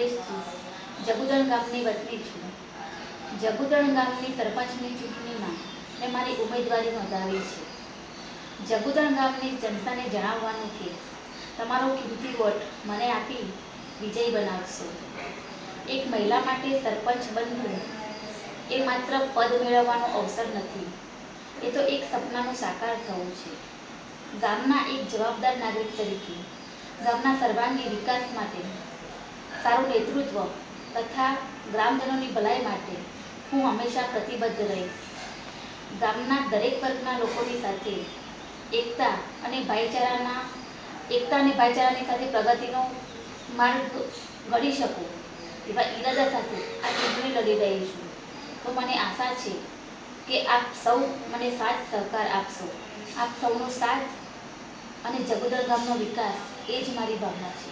કમલેશજી, જગુદણ ગામની વતની છું. જગુદણ ગામની સરપંચની ચૂંટણીમાં મેં મારી ઉમેદવારી નોંધાવી છે. જગુદણ ગામની જનતાને જણાવવાનું કે તમારો કિંમતી વોટ મને આપી વિજય બનાવશો. એક મહિલા માટે સરપંચ બનવું એ માત્ર પદ મેળવવાનો અવસર નથી, એ તો એક સપનાનું સાકાર થવું છે. ગામના એક જવાબદાર નાગરિક તરીકે ગામના સર્વાંગી વિકાસ માટે, સારું નેતૃત્વ તથા ગ્રામજનોની ભલાઈ માટે હું હંમેશા પ્રતિબદ્ધ રહીશ. ગામના દરેક વર્ગના લોકોની સાથે એકતા અને ભાઈચારાની સાથે પ્રગતિનો માર્ગ ઘડી શકું એવા ઈરાદા સાથે આ ચૂંટણી લડી રહી છું. તો મને આશા છે કે આપ સૌ મને સાથ સહકાર આપશો. આપ સૌનો સાથ અને જગુદણ ગામનો વિકાસ એ જ મારી ભાવના છે.